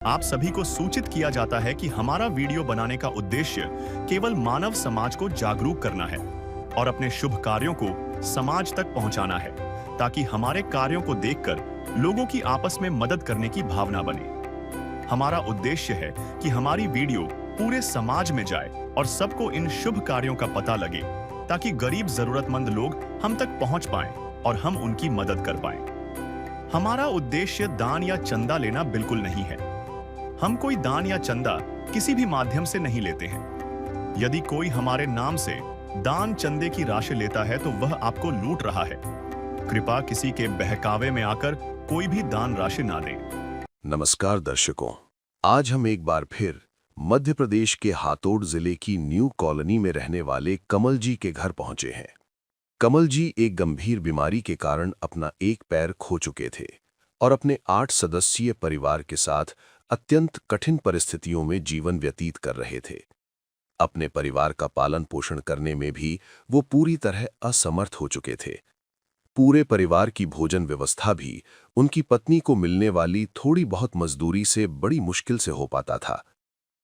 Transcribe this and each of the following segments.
आप सभी को सूचित किया जाता है कि हमारा वीडियो बनाने का उद्देश्य केवल मानव समाज को जागरूक करना है और अपने शुभ कार्यों को समाज तक पहुंचाना है, ताकि हमारे कार्यों को देखकर लोगों की आपस में मदद करने की भावना बने। हमारा उद्देश्य है कि हमारी वीडियो पूरे समाज में जाए और सबको इन शुभ कार्यों का पता लगे, ताकि गरीब जरूरतमंद लोग हम तक पहुंच पाएं और हम उनकी मदद कर पाएं। हमारा उद्देश्य दान या चंदा लेना बिल्कुल नहीं है। हम कोई दान या चंदा किसी भी माध्यम से नहीं लेते हैं। यदि कोई हमारे नाम से दान चंदे की राशि लेता है तो वह आपको लूट रहा है। कृपया किसी के बहकावे में आकर कोई भी दान राशि ना दें। नमस्कार दर्शकों, आज हम एक बार फिर मध्य प्रदेश के हातोड़ जिले की न्यू कॉलोनी में रहने वाले कमल जी के घर पहुंचे हैं। कमल जी एक गंभीर बीमारी के कारण अपना एक पैर खो चुके थे और अपने 8 सदस्यीय परिवार के साथ अत्यंत कठिन परिस्थितियों में जीवन व्यतीत कर रहे थे। अपने परिवार का पालन पोषण करने में भी वो पूरी तरह असमर्थ हो चुके थे। पूरे परिवार की भोजन व्यवस्था भी उनकी पत्नी को मिलने वाली थोड़ी बहुत मजदूरी से बड़ी मुश्किल से हो पाता था।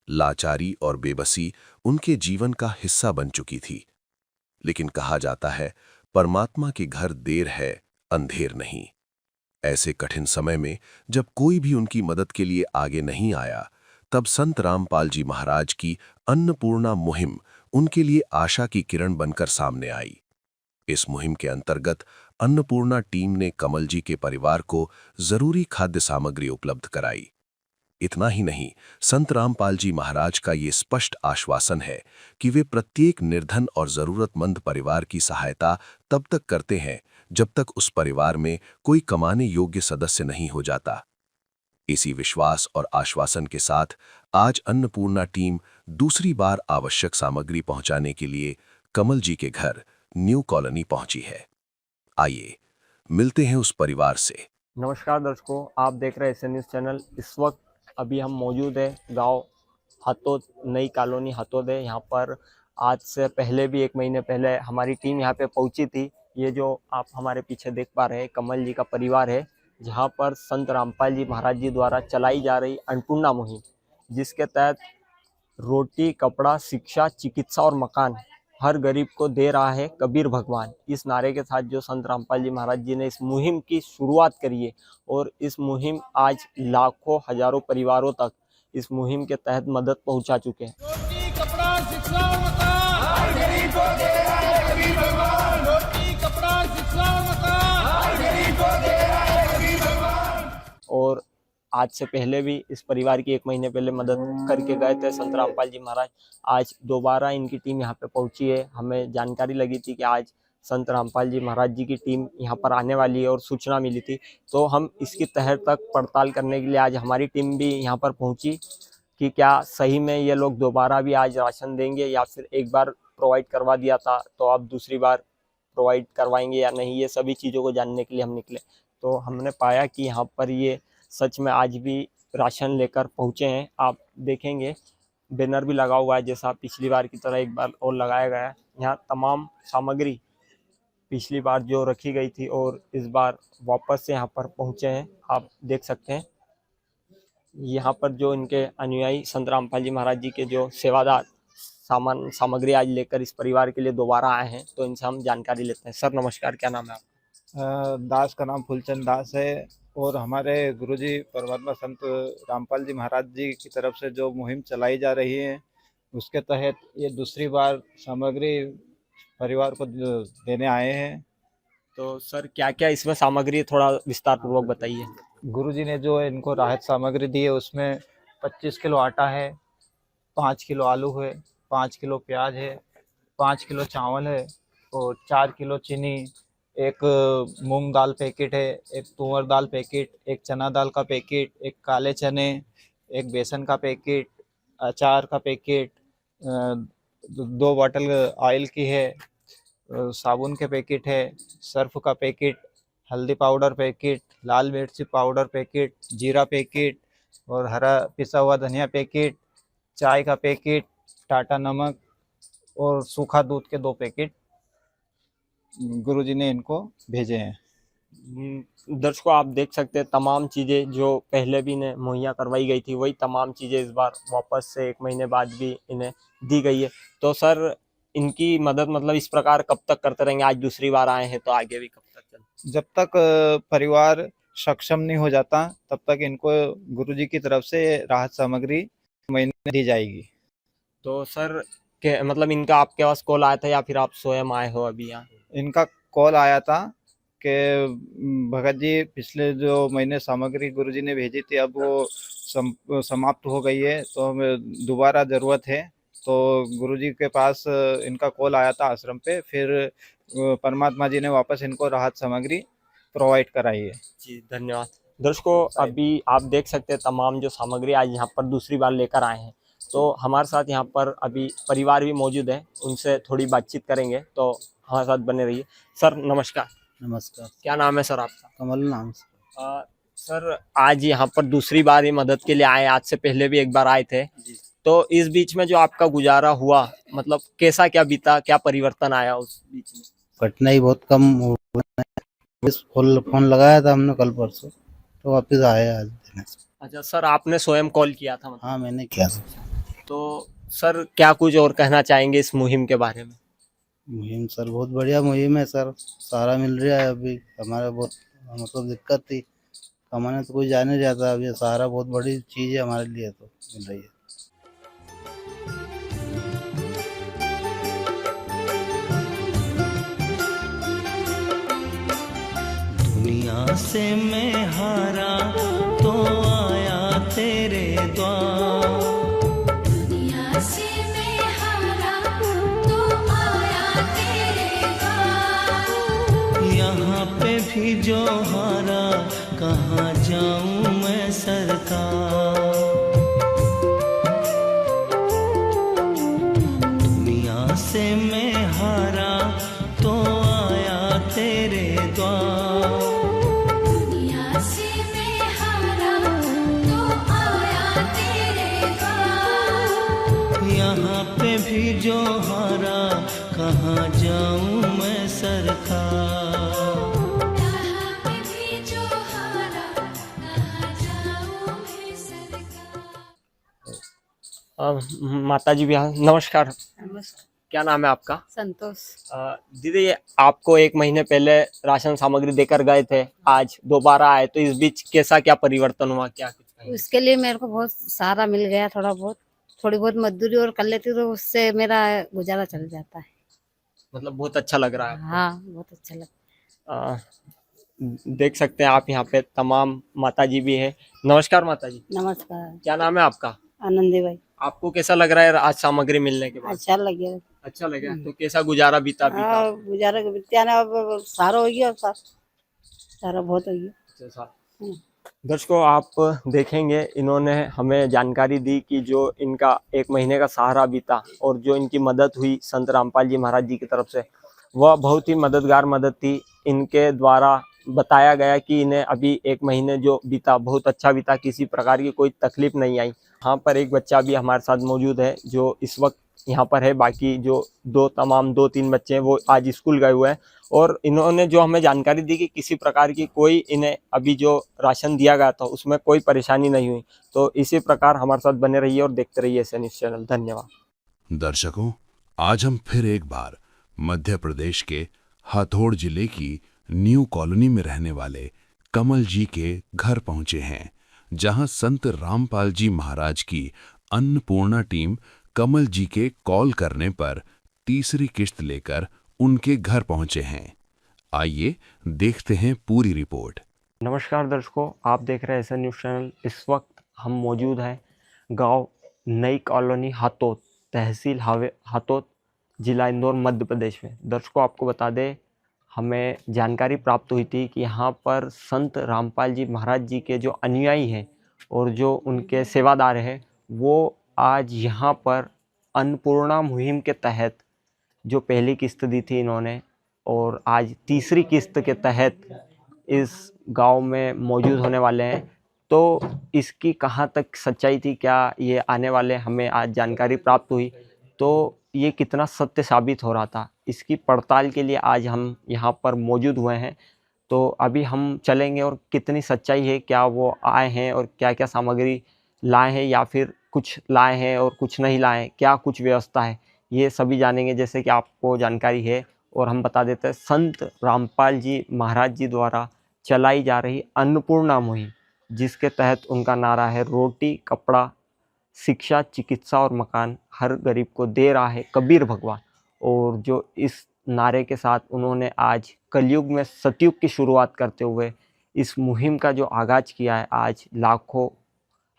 लाचारी और बेबसी उनके जीवन का हिस्सा बन चुकी थी। लेकिन कहा जाता है, परमात्मा के घर देर है, अंधेर नहीं। ऐसे कठिन समय में जब कोई भी उनकी मदद के लिए आगे नहीं आया, तब संत रामपाल जी महाराज की अन्नपूर्णा मुहिम उनके लिए आशा की किरण बनकर सामने आई। इस मुहिम के अंतर्गत अन्नपूर्णा टीम ने कमल जी के परिवार को जरूरी खाद्य सामग्री उपलब्ध कराई। इतना ही नहीं, संत रामपाल जी महाराज का ये स्पष्ट आश्वासन है कि वे प्रत्येक निर्धन और जरूरतमंद परिवार की सहायता तब तक करते हैं जब तक उस परिवार में कोई कमाने योग्य सदस्य नहीं हो जाता। इसी विश्वास और आश्वासन के साथ आज अन्नपूर्णा टीम दूसरी बार आवश्यक सामग्री पहुंचाने के लिए कमल जी के घर न्यू कॉलोनी पहुंची है। आइए मिलते हैं उस परिवार से। नमस्कार दर्शकों, आप देख रहे हैं एसएन न्यूज़ चैनल। इस वक्त अभी हम मौजूद है गांव हतोद, नई कॉलोनी हतोद है। यहाँ पर आज से पहले भी 1 महीने पहले हमारी टीम यहाँ पे पहुंची थी। ये जो आप हमारे पीछे देख पा रहे हैं कमल जी का परिवार है, जहाँ पर संत रामपाल जी महाराज जी द्वारा चलाई जा रही अन्नपूर्णा मुहिम, जिसके तहत रोटी, कपड़ा, शिक्षा, चिकित्सा और मकान हर गरीब को दे रहा है कबीर भगवान। इस नारे के साथ जो संत रामपाल जी महाराज जी ने इस मुहिम की शुरुआत करी है और इस मुहिम आज लाखों हजारों परिवारों तक इस मुहिम के तहत मदद पहुंचा चुके हैं। रोटी, कपड़ा, शिक्षा और मकान हर गरीब को दे रहा है कबीर भगवान। रोटी, कपड़ा, शिक्षा और मकान हर गरीब को दे रहा है कबीर भगवान। और आज से पहले भी इस परिवार की 1 महीने पहले मदद करके गए थे संत रामपाल जी महाराज। आज दोबारा इनकी टीम यहाँ पे पहुंची है। हमें जानकारी लगी थी कि आज संत रामपाल जी महाराज जी की टीम यहाँ पर आने वाली है और सूचना मिली थी, तो हम इसकी तह तक पड़ताल करने के लिए आज हमारी टीम भी यहाँ पर पहुंची कि क्या सही में ये लोग दोबारा भी आज राशन देंगे या फिर एक बार प्रोवाइड करवा दिया था तो अब दूसरी बार प्रोवाइड करवाएंगे या नहीं। ये सभी चीज़ों को जानने के लिए हम निकले, तो हमने पाया कि यहाँ पर ये सच में आज भी राशन लेकर पहुँचे हैं। आप देखेंगे बैनर भी लगा हुआ है, जैसा पिछली बार की तरह एक बार और लगाया गया है। यहाँ तमाम सामग्री पिछली बार जो रखी गई थी और इस बार वापस से यहाँ पर पहुँचे हैं। आप देख सकते हैं यहाँ पर जो इनके अनुयायी संत रामपाल जी महाराज जी के जो सेवादार सामग्री आज लेकर इस परिवार के लिए दोबारा आए हैं, तो इनसे हम जानकारी लेते हैं। सर नमस्कार, क्या नाम है आपका? दास का नाम फूलचंद दास है और हमारे गुरुजी परमात्मा संत रामपाल जी महाराज जी की तरफ से जो मुहिम चलाई जा रही है, उसके तहत ये दूसरी बार सामग्री परिवार को देने आए हैं। तो सर क्या क्या इसमें सामग्री, थोड़ा विस्तार पूर्वक बताइए। गुरुजी ने जो इनको राहत सामग्री दी है उसमें 25 किलो आटा है, 5 किलो आलू है, 5 किलो प्याज है, 5 किलो चावल है और 4 किलो चीनी, एक मूंग दाल पैकेट है, एक तुअर दाल पैकेट, एक चना दाल का पैकेट, एक काले चने, एक बेसन का पैकेट, अचार का पैकेट, 2 बॉटल ऑयल की है, साबुन के पैकेट है, सर्फ का पैकेट, हल्दी पाउडर पैकेट, लाल मिर्ची पाउडर पैकेट, जीरा पैकेट और हरा पिसा हुआ धनिया पैकेट, चाय का पैकेट, टाटा नमक और सूखा दूध के 2 पैकेट गुरुजी ने इनको भेजे हैं। दर्शकों आप देख सकते हैं तमाम चीज़ें जो पहले भी इन्हें मुहैया करवाई गई थी वही तमाम चीज़ें इस बार वापस से 1 महीने बाद भी इन्हें दी गई है। तो सर इनकी मदद मतलब इस प्रकार कब तक करते रहेंगे? आज दूसरी बार आए हैं तो आगे भी कब तक चल? जब तक परिवार सक्षम नहीं हो जाता तब तक इनको गुरुजी की तरफ से राहत सामग्री महीने दी जाएगी। तो सर के मतलब इनका आपके पास कॉल आया था या फिर आप स्वयं आए हो अभी यहाँ? इनका कॉल आया था कि भगत जी पिछले जो महीने सामग्री गुरुजी ने भेजी थी अब वो समाप्त हो गई है तो हमें दोबारा ज़रूरत है। तो गुरुजी के पास इनका कॉल आया था आश्रम पे, फिर परमात्मा जी ने वापस इनको राहत सामग्री प्रोवाइड कराई है। जी धन्यवाद। दर्शकों अभी आप देख सकते हैं तमाम जो सामग्री आज यहाँ पर दूसरी बार लेकर आए हैं। तो हमारे साथ यहाँ पर अभी परिवार भी मौजूद है, उनसे थोड़ी बातचीत करेंगे, तो हमारे साथ बने रहिए। सर नमस्कार। नमस्कार। क्या नाम है सर आपका? कमल नाम से। सर आज यहाँ पर दूसरी बार ये मदद के लिए आए, आज से पहले भी एक बार आए थे। तो इस बीच में जो आपका गुजारा हुआ मतलब कैसा क्या बीता, क्या परिवर्तन आया उस बीच में? कठिनाई बहुत कम हुआ है। इस फोन लगाया था हमने कल परसों, तो वापस आए आज देने से। अच्छा सर आपने स्वयं कॉल किया था मतलब? हाँ मैंने किया था। तो सर क्या कुछ और कहना चाहेंगे इस मुहिम के बारे में? मुहिम सर बहुत बढ़िया मुहिम है सर, सहारा मिल रहा है। अभी हमारा बहुत मतलब दिक्कत थी, कमाने तो कोई जाने जाता, अभी सहारा बहुत बड़ी चीज़ है हमारे लिए, तो मिल रही है। दुनिया से मैं हारा तो आया तेरे द्वार, दुनिया से मैं हारा तो आया तेरे द्वार। यहाँ पे भी जो हारा कहाँ जाऊँ मैं सरकार। दुनिया से मैं हारा तो आया तेरे द्वार, दुनिया से मैं हारा तो आया तेरे द्वार। यहाँ पे भी जो हारा कहाँ जाऊँ मैं सरकार। यहाँ पे भी जो हारा कहाँ जाऊँ मैं सरकार। माता जी भी नमस्कार। नमस्कार। क्या नाम है आपका? संतोष। दीदी आपको 1 महीने पहले राशन सामग्री देकर गए थे, आज दोबारा आए, तो इस बीच कैसा क्या परिवर्तन हुआ, क्या कुछ कहेंगे? उसके लिए मेरे को बहुत सहारा मिल गया, थोड़ी बहुत मजदूरी और कर लेती तो उससे मेरा गुजारा चल जाता है। मतलब बहुत अच्छा लग रहा है आपको? हाँ बहुत अच्छा लगता अ, देख सकते हैं आप यहाँ पे तमाम माता जी भी है। नमस्कार माता जी। है। नमस्कार। क्या नाम है आपका? आनंदी भाई। आपको कैसा लग रहा है आज सामग्री मिलने के बाद? अच्छा लगे। अच्छा लगा। तो कैसा गुजारा बीता? हाँ गुजारा के बित्या ना अब सारा हो गया, सारा बहुत हो गया। अच्छा साहब। दर्शकों आप देखेंगे इन्होंने हमें जानकारी दी कि जो इनका 1 महीने का सहारा बीता और जो इनकी मदद हुई संत रामपाल जी महाराज जी की तरफ से, वह बहुत ही मददगार मदद थी। इनके द्वारा बताया गया कि इन्हें अभी 1 महीने जो बीता बहुत अच्छा बीता, किसी प्रकार की कोई तकलीफ नहीं आई। यहाँ पर एक बच्चा भी हमारे साथ मौजूद है जो इस वक्त यहाँ पर है, बाकी जो 2-3 बच्चे हैं वो आज स्कूल गए हुए हैं। और इन्होंने जो हमें जानकारी दी कि किसी प्रकार की कोई इन्हें अभी जो राशन दिया गया था उसमें कोई परेशानी नहीं हुई। तो इसी प्रकार हमारे साथ बने रहिए और देखते रहिए ऐसे न्यूज़ चैनल। धन्यवाद। दर्शकों, आज हम फिर एक बार मध्य प्रदेश के हाथोड़ जिले की न्यू कॉलोनी में रहने वाले कमल जी के घर पहुंचे हैं, जहां संत रामपाल जी महाराज की अन्नपूर्णा टीम कमल जी के कॉल करने पर तीसरी किश्त लेकर उनके घर पहुंचे हैं। आइए देखते हैं पूरी रिपोर्ट। नमस्कार दर्शकों, आप देख रहे हैं ऐसा न्यूज़ चैनल। इस वक्त हम मौजूद हैं गांव नई कॉलोनी हाथोद, तहसील हाथोद, जिला इंदौर, मध्य प्रदेश में। दर्शकों आपको बता दें, हमें जानकारी प्राप्त हुई थी कि यहाँ पर संत रामपाल जी महाराज जी के जो अनुयायी हैं और जो उनके सेवादार हैं वो आज यहाँ पर अन्नपूर्णा मुहिम के तहत जो पहली किस्त दी थी इन्होंने और आज तीसरी किस्त के तहत इस गांव में मौजूद होने वाले हैं। तो इसकी कहाँ तक सच्चाई थी, क्या ये आने वाले, हमें आज जानकारी प्राप्त हुई। तो ये कितना सत्य साबित हो रहा था, इसकी पड़ताल के लिए आज हम यहाँ पर मौजूद हुए हैं। तो अभी हम चलेंगे और कितनी सच्चाई है, क्या वो आए हैं और क्या क्या सामग्री लाए हैं या फिर कुछ लाए हैं और कुछ नहीं लाए हैं, क्या कुछ व्यवस्था है, ये सभी जानेंगे। जैसे कि आपको जानकारी है और हम बता देते हैं, संत रामपाल जी महाराज जी द्वारा चलाई जा रही अन्नपूर्णा मुहिम, जिसके तहत उनका नारा है रोटी कपड़ा शिक्षा चिकित्सा और मकान हर गरीब को दे रहा है कबीर भगवान। और जो इस नारे के साथ उन्होंने आज कलयुग में सतयुग की शुरुआत करते हुए इस मुहिम का जो आगाज किया है, आज लाखों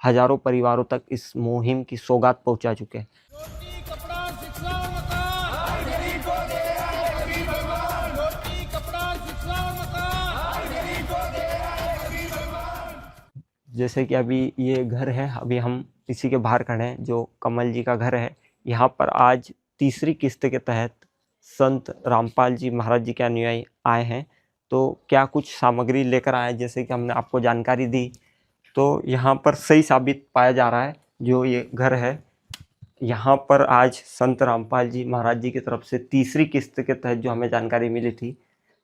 हजारों परिवारों तक इस मुहिम की सौगात पहुंचा चुके हैं। रोटी कपड़ा शिक्षा और मकान हर गरीब को दे रहा है कबीर भगवान। रोटी कपड़ा शिक्षा और मकान हर गरीब को दे रहा है कबीर भगवान। जैसे कि अभी ये घर है, अभी हम इसी के बाहर खड़े हैं, जो कमल जी का घर है। यहाँ पर आज तीसरी किस्त के तहत संत रामपाल जी महाराज जी के अनुयायी आए हैं। तो क्या कुछ सामग्री लेकर आए, जैसे कि हमने आपको जानकारी दी, तो यहाँ पर सही साबित पाया जा रहा है। जो ये घर है, यहाँ पर आज संत रामपाल जी महाराज जी की तरफ से तीसरी किस्त के तहत जो हमें जानकारी मिली थी,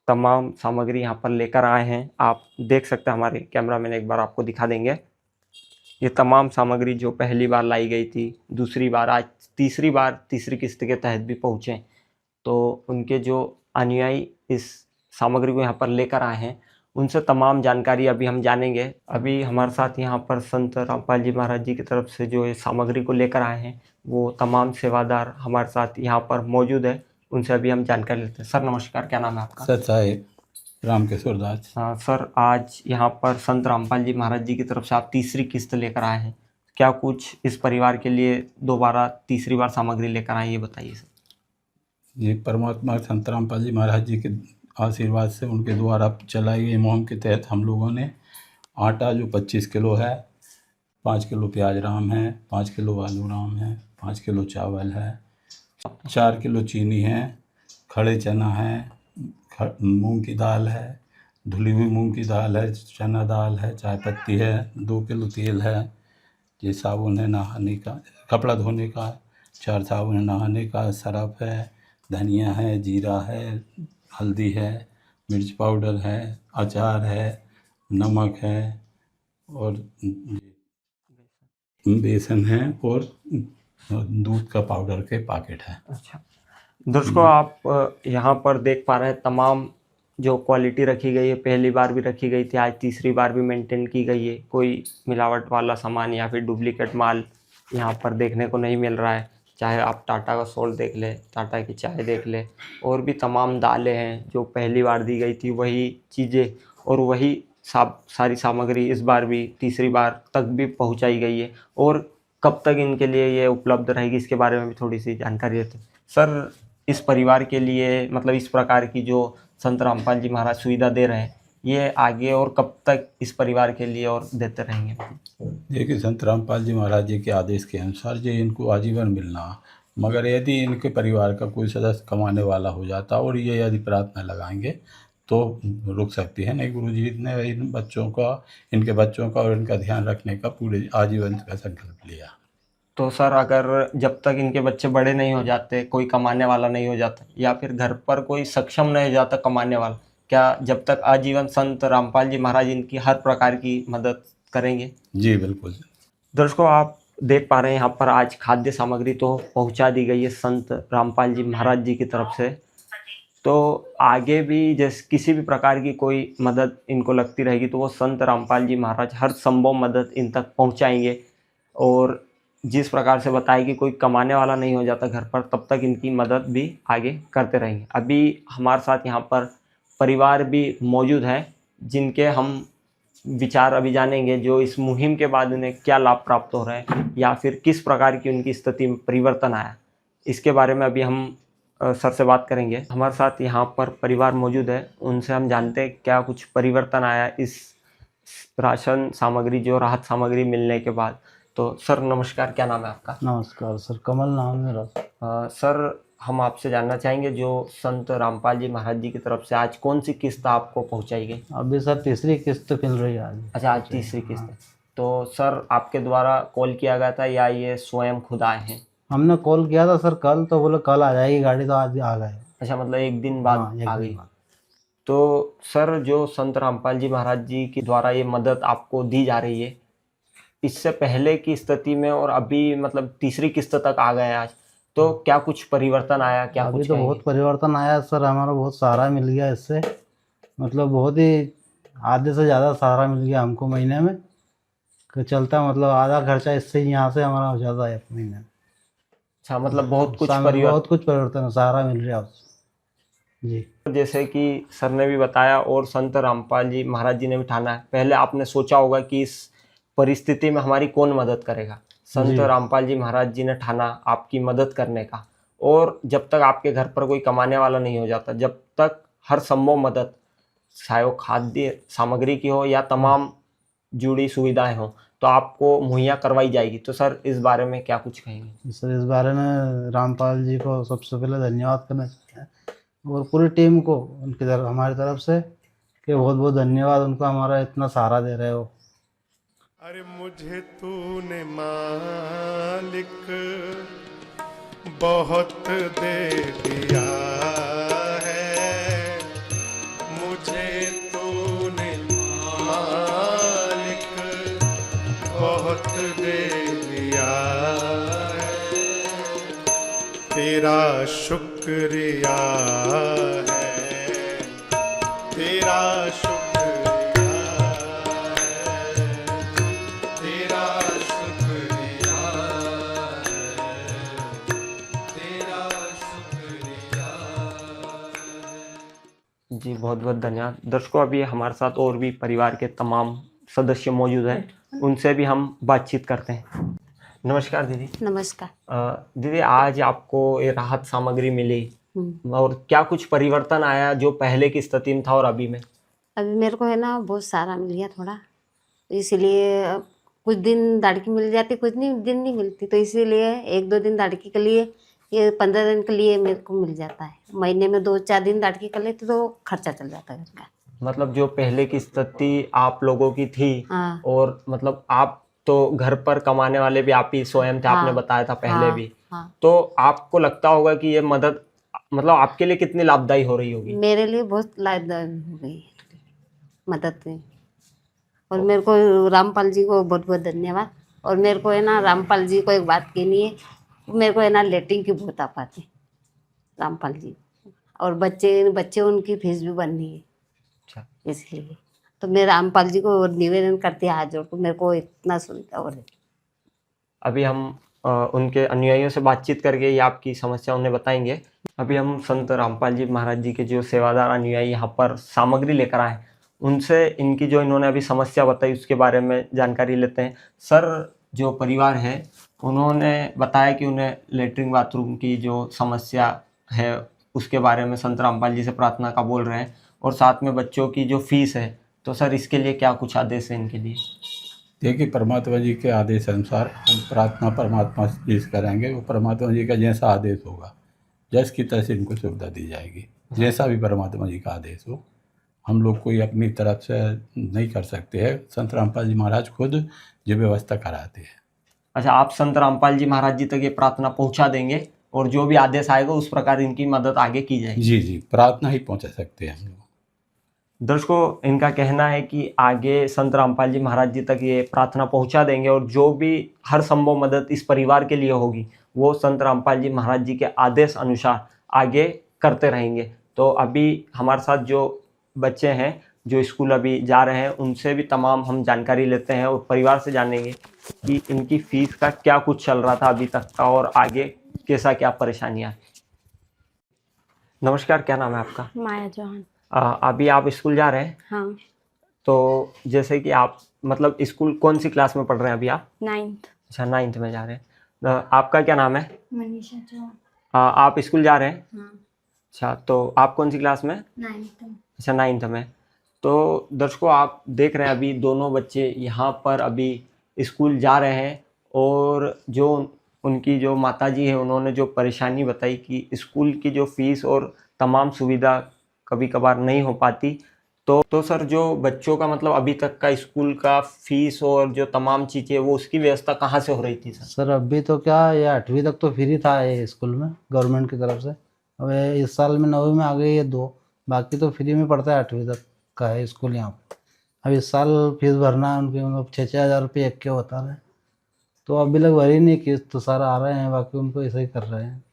तमाम सामग्री यहाँ पर लेकर आए हैं। आप देख सकते हैं, हमारे कैमरामैन एक बार आपको दिखा देंगे। ये तमाम सामग्री जो पहली बार लाई गई थी, दूसरी बार, आज तीसरी बार तीसरी किस्त के तहत भी पहुँचे। तो उनके जो अनुयायी इस सामग्री को यहाँ पर लेकर आए हैं, उनसे तमाम जानकारी अभी हम जानेंगे। अभी हमारे साथ यहाँ पर संत रामपाल जी महाराज जी की तरफ से जो ये सामग्री को लेकर आए हैं, वो तमाम सेवादार हमारे साथ यहाँ पर मौजूद है। उनसे अभी हम जानकारी लेते हैं। सर नमस्कार, क्या नाम है आपका? सर साहेब रामकिशोर दास। हाँ सर, आज यहाँ पर संत रामपाल जी महाराज जी की तरफ से आप तीसरी किस्त लेकर आए हैं। क्या कुछ इस परिवार के लिए दोबारा तीसरी बार सामग्री लेकर आए, ये बताइए सर। ये परमात्मा संत रामपाल जी महाराज जी के आशीर्वाद से, उनके द्वारा चलाई गई मुहिम के तहत हम लोगों ने आटा जो 25 किलो है, 5 किलो प्याज राम है, 5 किलो आलू राम है, 5 किलो चावल है, 4 किलो चीनी है, खड़े चना है, मूंग की दाल है, धुली हुई मूंग की दाल है, चना दाल है, चाय पत्ती है, 2 किलो तेल है, ये साबुन है नहाने का, कपड़ा धोने का, 4 साबुन है नहाने का, सरफ है, धनिया है, जीरा है, हल्दी है, मिर्च पाउडर है, अचार है, नमक है और बेसन है और दूध का पाउडर के पैकेट है। अच्छा दर्शकों, आप यहाँ पर देख पा रहे हैं तमाम जो क्वालिटी रखी गई है, पहली बार भी रखी गई थी, आज तीसरी बार भी मेंटेन की गई है। कोई मिलावट वाला सामान या फिर डुप्लीकेट माल यहाँ पर देखने को नहीं मिल रहा है। चाहे आप टाटा का सॉल्ट देख ले, टाटा की चाय देख ले, और भी तमाम दालें हैं जो पहली बार दी गई थी, वही चीज़ें और वही सारी सामग्री इस बार भी तीसरी बार तक भी पहुंचाई गई है। और कब तक इनके लिए ये उपलब्ध रहेगी, इसके बारे में भी थोड़ी सी जानकारी देते हैं सर। इस परिवार के लिए, मतलब इस प्रकार की जो संत रामपाल जी महाराज सुविधा दे रहे हैं, ये आगे और कब तक इस परिवार के लिए और देते रहेंगे? देखिए, संत रामपाल जी महाराज जी के आदेश के अनुसार ये इनको आजीवन मिलना, मगर यदि इनके परिवार का कोई सदस्य कमाने वाला हो जाता और ये यदि प्रार्थना लगाएंगे तो रुक सकती है। नहीं, गुरु जी ने इन बच्चों का, इनके बच्चों का और इनका ध्यान रखने का पूरे आजीवन का संकल्प लिया। तो सर, अगर जब तक इनके बच्चे बड़े नहीं हो जाते, कोई कमाने वाला नहीं हो जाता, या फिर घर पर कोई सक्षम नहीं हो जाता कमाने वाला, क्या जब तक आजीवन संत रामपाल जी महाराज इनकी हर प्रकार की मदद करेंगे? जी बिल्कुल। दर्शकों, आप देख पा रहे हैं यहाँ पर आज खाद्य सामग्री तो पहुँचा दी गई है संत रामपाल जी महाराज जी की तरफ से। तो आगे भी जैसे किसी भी प्रकार की कोई मदद इनको लगती रहेगी तो वो संत रामपाल जी महाराज हर संभव मदद इन तक पहुँचाएंगे। और जिस प्रकार से बताया कि कोई कमाने वाला नहीं हो जाता घर पर, तब तक इनकी मदद भी आगे करते रहेंगे। अभी हमारे साथ यहाँ पर परिवार भी मौजूद हैं, जिनके हम विचार अभी जानेंगे, जो इस मुहिम के बाद उन्हें क्या लाभ प्राप्त हो रहे हैं या फिर किस प्रकार की उनकी स्थिति में परिवर्तन आया, इसके बारे में अभी हम सर से बात करेंगे। हमारे साथ यहाँ पर परिवार मौजूद है, उनसे हम जानते हैं क्या कुछ परिवर्तन आया इस राशन सामग्री, जो राहत सामग्री मिलने के बाद। तो सर नमस्कार, क्या नाम है आपका? नमस्कार सर, कमल नाम है मेरा। सर, हम आपसे जानना चाहेंगे, जो संत रामपाल जी महाराज जी की तरफ से आज कौन सी किस्त आपको पहुंचाई गई? अभी सर तीसरी किस्त मिल रही है आज। अच्छा, आज तीसरी किस्त है। तो सर, आपके द्वारा कॉल किया गया था या ये स्वयं खुद आए हैं? हमने कॉल किया था सर कल, तो बोले कल आ जाएगी गाड़ी, तो आज आ गए। अच्छा, मतलब एक दिन बाद हाँ, एक आ दिन गई। बाद। तो सर जो संत रामपाल जी महाराज जी के द्वारा ये मदद आपको दी जा रही है, इससे पहले की स्थिति में और अभी मतलब तीसरी किस्त तक आ गए आज, तो क्या कुछ परिवर्तन आया, क्या अभी कुछ तो कहेंगे? बहुत परिवर्तन आया सर, हमारा बहुत सहारा मिल गया इससे, मतलब बहुत ही आधे से ज़्यादा सहारा मिल गया हमको महीने में, कि चलता मतलब आधा खर्चा इससे ही यहाँ से हमारा हो जाता है महीने में। अच्छा, मतलब बहुत कुछ बहुत कुछ परिवर्तन सहारा मिल रहा है उससे। जी जैसे कि सर ने भी बताया और संत रामपाल जी महाराज जी ने भी ठाना है, पहले आपने सोचा होगा कि इस परिस्थिति में हमारी कौन मदद करेगा। संत जी। रामपाल जी महाराज जी ने ठाना आपकी मदद करने का, और जब तक आपके घर पर कोई कमाने वाला नहीं हो जाता, जब तक हर संभव मदद, चाहे वो खाद्य सामग्री की हो या तमाम जुड़ी सुविधाएं हो, तो आपको मुहैया करवाई जाएगी। तो सर इस बारे में क्या कुछ कहेंगे? सर इस बारे में रामपाल जी को सबसे पहले धन्यवाद करना चाहते हैं, और पूरी टीम को उनकी तरफ हमारी तरफ से कि बहुत बहुत धन्यवाद, उनको हमारा इतना सहारा दे रहे हो। अरे मुझे तूने मालिक बहुत दे दिया है, मुझे तूने मालिक बहुत दे दिया है, तेरा शुक्रिया है, तेरा शुक्रिया है, तेरा शुक्रिया है, तेरा शुक्रिया है। जी बहुत बहुत धन्यवाद। दर्शकों, अभी हमारे साथ और भी परिवार के तमाम सदस्य मौजूद हैं, उनसे भी हम बातचीत करते हैं। नमस्कार दीदी। नमस्कार। दीदी, आज आपको ये राहत सामग्री मिली, और क्या कुछ परिवर्तन आया जो पहले की स्थिति में था और अभी में? अभी मेरे को है ना बहुत सारा मिल गया थोड़ा, इसलिए कुछ दिन दाड़की मिल जाती, कुछ दिन नहीं मिलती, तो इसीलिए 1-2 दिन दाड़की के लिए, ये 15 दिन के लिए मेरे को मिल जाता है। महीने में 2-4 दिन दाड़की कर लेती तो खर्चा चल जाता है घर का। मतलब जो पहले की स्थिति आप लोगों की थी, हाँ और मतलब आप तो घर पर कमाने वाले भी आप ही स्वयं थे, आपने हाँ, बताया था पहले हाँ, भी, हाँ। तो आपको लगता होगा कि ये मदद मतलब आपके लिए कितनी लाभदायी हो रही होगी? मेरे लिए बहुत लाभदायक हो गई है मदद में, और मेरे को रामपाल जी को बहुत बहुत धन्यवाद। और मेरे को है ना रामपाल जी को एक बात कहनी है, मेरे को है ना लेटरिन की बहुत आफत है रामपाल जी, और बच्चे उनकी फीस भी भरनी है, अच्छा, इसलिए तो मैं रामपाल जी को निवेदन करती हाथ जोड़ को, मेरे को इतना सुविधा हो रही। अभी हम उनके अनुयायियों से बातचीत करके ये आपकी समस्या उन्हें बताएंगे। अभी हम संत रामपाल जी महाराज जी के जो सेवादार अनुयायी यहाँ पर सामग्री लेकर आए, उनसे इनकी जो इन्होंने अभी समस्या बताई उसके बारे में जानकारी लेते हैं। सर, जो परिवार है उन्होंने बताया कि उन्हें लेटरिन बाथरूम की जो समस्या है उसके बारे में संत रामपाल जी से प्रार्थना का बोल रहे हैं, और साथ में बच्चों की जो फीस है, तो सर इसके लिए क्या कुछ आदेश है इनके लिए? देखिए, परमात्मा जी के आदेश अनुसार हम प्रार्थना परमात्मा जी से करेंगे, वो परमात्मा जी का जैसा आदेश होगा, जैसे की तरह से इनको सुविधा दी जाएगी, जैसा भी परमात्मा जी का आदेश हो। हम लोग कोई अपनी तरफ से नहीं कर सकते हैं, संत रामपाल जी महाराज खुद जो व्यवस्था कराते हैं। अच्छा, आप संत रामपाल जी महाराज जी तक ये प्रार्थना पहुंचा देंगे, और जो भी आदेश आएगा उस प्रकार इनकी मदद आगे की जाएगी? जी जी, प्रार्थना ही पहुंचा सकते हैं हम लोग। दर्शकों, इनका कहना है कि आगे संत रामपाल जी महाराज जी तक ये प्रार्थना पहुंचा देंगे, और जो भी हर संभव मदद इस परिवार के लिए होगी वो संत रामपाल जी महाराज जी के आदेश अनुसार आगे करते रहेंगे। तो अभी हमारे साथ जो बच्चे हैं जो स्कूल अभी जा रहे हैं, उनसे भी तमाम हम जानकारी लेते हैं और परिवार से जानेंगे कि इनकी फीस का क्या कुछ चल रहा था अभी तक का, और आगे कैसा क्या परेशानियाँ। नमस्कार, क्या नाम है आपका? माया चौहान। अभी आप स्कूल जा रहे हैं? हाँ, तो जैसे कि आप मतलब स्कूल कौन सी क्लास में पढ़ रहे हैं अभी आप? 9th। अच्छा, 9th में जा रहे हैं। आपका क्या नाम है? मनीषा चौहान। आप स्कूल जा रहे हैं? हाँ, अच्छा, तो आप कौन सी क्लास में? 9th में। अच्छा, 9th में। तो दर्शकों, आप देख रहे हैं अभी दोनों बच्चे यहाँ पर अभी स्कूल जा रहे हैं, और जो उनकी जो माताजी है उन्होंने जो परेशानी बताई कि स्कूल की जो फीस और तमाम सुविधा कभी कभार नहीं हो पाती, तो सर जो बच्चों का मतलब अभी तक का स्कूल का फीस और जो तमाम चीज़ें वो उसकी व्यवस्था कहाँ से हो रही थी सर? सर अभी तो क्या, ये 8वीं तक तो फ्री था ये स्कूल में गवर्नमेंट की तरफ से, अब ये इस साल में 9वीं में आ गई ये 2 बाकी तो फ्री में पढ़ता है, 8वीं तक का है स्कूल यहाँ पे। अब इस साल फीस भरना है उनके, मतलब 6-6 हज़ार रुपये एक के बता रहे हैं, तो अभी लग भरी नहीं, किस्त तो सारा आ रहे हैं, बाकी उनको ऐसे ही कर रहे हैं।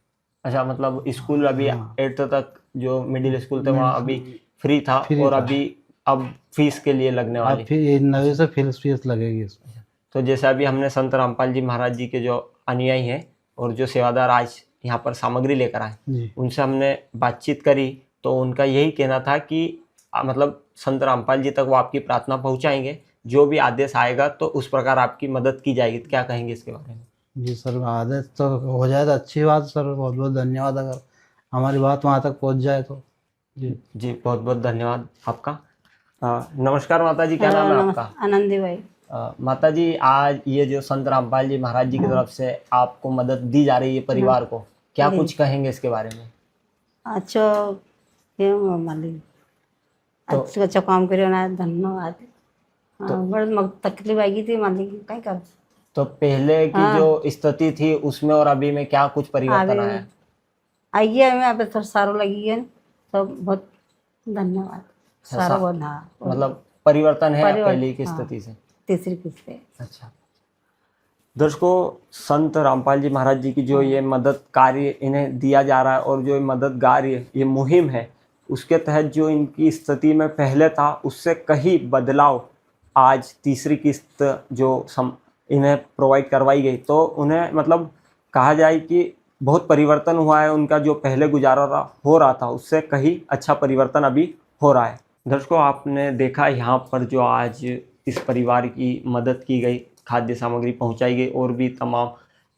अच्छा, मतलब स्कूल अभी हाँ। 8th तक जो मिडिल स्कूल थे वहाँ अभी फ्री था, फ्री और था। अभी अब फीस के लिए लगने अब वाली। फिर 9वीं से फीस लगेगी इसमें। तो जैसे अभी हमने संत रामपाल जी महाराज जी के जो अनुयायी हैं और जो सेवादार आज यहाँ पर सामग्री लेकर आए, जी उनसे हमने बातचीत करी, तो उनका यही कहना था कि मतलब संत रामपाल जी तक वो आपकी प्रार्थना पहुँचाएंगे, जो भी आदेश आएगा तो उस प्रकार आपकी मदद की जाएगी। तो क्या कहेंगे इसके बारे में? जी सर, आदेश तो हो जाए तो अच्छी बात सर, बहुत बहुत धन्यवाद अगर हमारी बात वहाँ तक पहुँच जाए तो। जी बहुत बहुत धन्यवाद आपका। नमस्कार माता जी, क्या नाम है आपका? आनंदी भाई। माता जी, आज ये जो संत रामपाल जी महाराज जी की तरफ से आपको मदद दी जा रही है परिवार को, क्या कुछ कहेंगे इसके बारे में? अच्छा क्यों मालिक, तो- अच्छा काम करो ना, धन्यवाद। बड़ी तकलीफ आई थी मालिक, क्या कर। तो पहले की हाँ। जो स्थिति थी उसमें और अभी में क्या कुछ परिवर्तन अभी आया? आई है हमें, अब तो सारो लगी है, तो बहुत धन्यवाद। सारा बहुत, हाँ मतलब परिवर्तन है परिवर्तन, पहले की हाँ। स्थिति से? तीसरी किस्त है। अच्छा दर्शकों, संत रामपाल जी महाराज जी की जो ये मदद कार्य इन्हें दिया जा रहा है और जो ये मदद कार्य, ये मुहिम है, उसके तहत जो इनकी स्थिति में पहले था उससे कहीं बदलाव आज तीसरी किस्त जो इन्हें प्रोवाइड करवाई गई, तो उन्हें मतलब कहा जाए कि बहुत परिवर्तन हुआ है। उनका जो पहले गुजारा हो रहा था उससे कहीं अच्छा परिवर्तन अभी हो रहा है। दर्शकों, आपने देखा यहाँ पर जो आज इस परिवार की मदद की गई, खाद्य सामग्री पहुँचाई गई और भी तमाम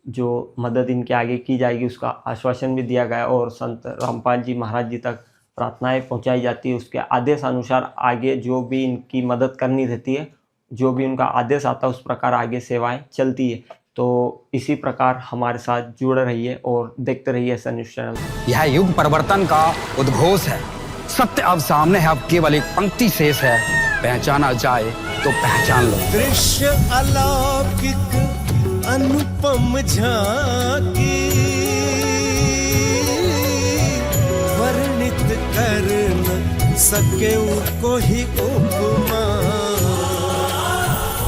जो मदद इनके आगे की जाएगी उसका आश्वासन भी दिया गया, और संत रामपाल जी महाराज जी तक प्रार्थनाएं पहुँचाई जाती है। उसके आदेश अनुसार आगे जो भी इनकी मदद करनी रहती है, जो भी उनका आदेश आता है उस प्रकार आगे सेवाएं चलती है। तो इसी प्रकार हमारे साथ जुड़े रहिए और देखते रहिए ऐसा न्यूज़ चैनल। यह युग परिवर्तन का उद्घोष है। सत्य अब सामने है, अब केवल एक पंक्ति शेष है, पहचाना जाए तो पहचान लो। दृश्य अलौकिक अनुपम झांकी, वर्णित कर न सके कोई उपमा।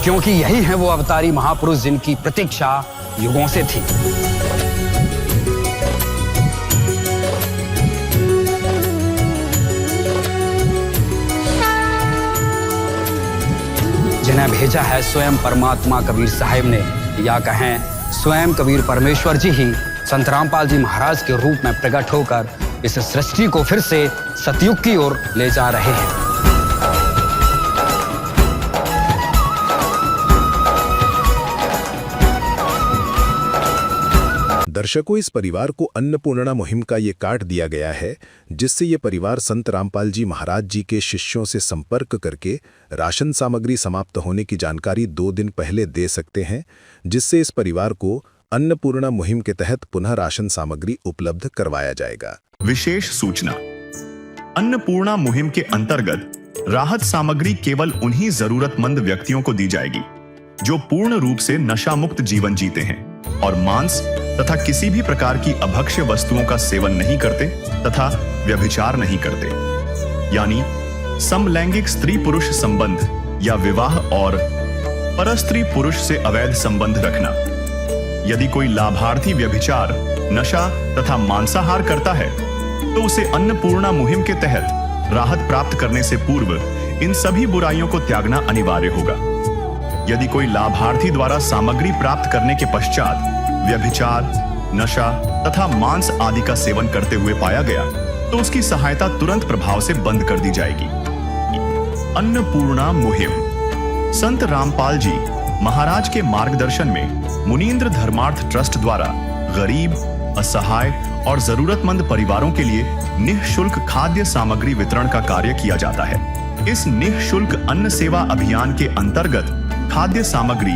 क्योंकि यही है वो अवतारी महापुरुष जिनकी प्रतीक्षा युगों से थी। जिन्हें भेजा है स्वयं परमात्मा कबीर साहिब ने, या कहें स्वयं कबीर परमेश्वर जी ही संत रामपाल जी महाराज के रूप में प्रकट होकर इस सृष्टि को फिर से सतयुग की ओर ले जा रहे हैं। दर्शकों, इस परिवार को अन्नपूर्णा मुहिम का ये कार्ड दिया गया है, जिससे ये परिवार संत रामपाल जी महाराज जी के शिष्यों से संपर्क करके राशन सामग्री समाप्त होने की जानकारी 2 दिन पहले दे सकते हैं, जिससे इस परिवार को अन्नपूर्णा मुहिम के तहत पुनः राशन सामग्री उपलब्ध करवाया जाएगा। विशेष सूचना, अन्नपूर्णा मुहिम के अंतर्गत राहत सामग्री केवल उन्हीं जरूरतमंद व्यक्तियों को दी जाएगी जो पूर्ण रूप से नशा मुक्त जीवन जीते हैं और मांस तथा किसी भी प्रकार की अभक्ष्य वस्तुओं का सेवन नहीं करते तथा व्यभिचार नहीं करते, यानी समलैंगिक स्त्री पुरुष संबंध या विवाह और परस्त्री पुरुष से अवैध संबंध रखना। यदि कोई लाभार्थी व्यभिचार, नशा तथा मांसाहार करता है तो उसे अन्नपूर्णा मुहिम के तहत राहत प्राप्त करने से पूर्व इन सभी बुराइयों को त्यागना अनिवार्य होगा। यदि कोई लाभार्थी द्वारा सामग्री प्राप्त करने के पश्चात व्यभिचार, नशा तथा मांस आदि का सेवन करते हुए पाया गया तो उसकी सहायता तुरंत प्रभाव से बंद कर दी जाएगी। अन्नपूर्णा मुहिम संत रामपाल जी महाराज के मार्गदर्शन में मुनीन्द्र धर्मार्थ ट्रस्ट द्वारा गरीब, असहाय और जरूरतमंद परिवारों के लिए निःशुल्क खाद्य सामग्री वितरण का कार्य किया जाता है। इस निःशुल्क अन्न सेवा अभियान के अंतर्गत खाद्य सामग्री,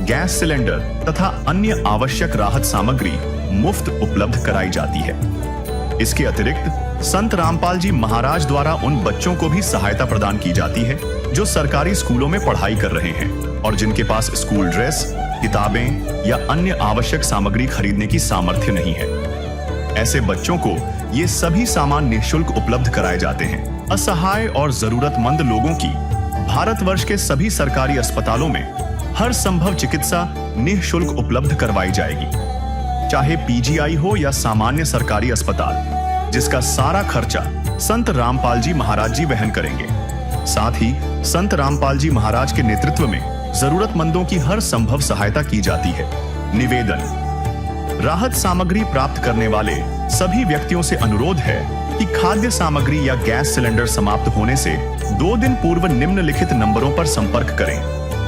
गैस सिलेंडर तथा अन्य आवश्यक राहत सामग्री मुफ्त उपलब्ध कराई जाती है। इसके अतिरिक्त संत रामपाल जी महाराज द्वारा उन बच्चों को भी सहायता प्रदान की जाती है जो सरकारी स्कूलों में पढ़ाई कर रहे हैं और जिनके पास स्कूल ड्रेस, किताबें या अन्य आवश्यक सामग्री खरीदने की सामर्थ्य नहीं है। ऐसे बच्चों को ये सभी सामान निःशुल्क उपलब्ध कराए जाते हैं। असहाय और जरूरतमंद लोगों की भारतवर्ष के सभी सरकारी अस्पतालों में हर संभव चिकित्सा निःशुल्क उपलब्ध करवाई जाएगी, चाहे पीजीआई हो या सामान्य सरकारी अस्पताल, जिसका सारा खर्चा संत रामपाल जी महाराज जी वहन करेंगे। साथ ही संत रामपाल जी महाराज के नेतृत्व में जरूरतमंदों की हर संभव सहायता की जाती है। निवेदन: राहत सामग्री प्राप्त करने वाले सभी व्यक्तियों से अनुरोध है कि खाद्य सामग्री या गैस सिलेंडर समाप्त होने से 2 दिन पूर्व निम्नलिखित नंबरों पर संपर्क करें,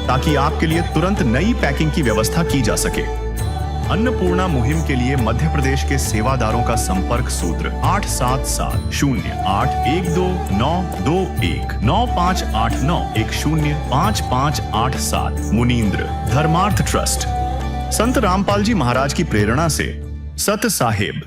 ताकि आपके लिए तुरंत नई पैकिंग की व्यवस्था की जा सके। अन्नपूर्णा मुहिम के लिए मध्य प्रदेश के सेवादारों का संपर्क सूत्र 8770819589105587। मुनींद्र धर्मार्थ ट्रस्ट। संत रामपाल जी महाराज की प्रेरणा से सत साहेब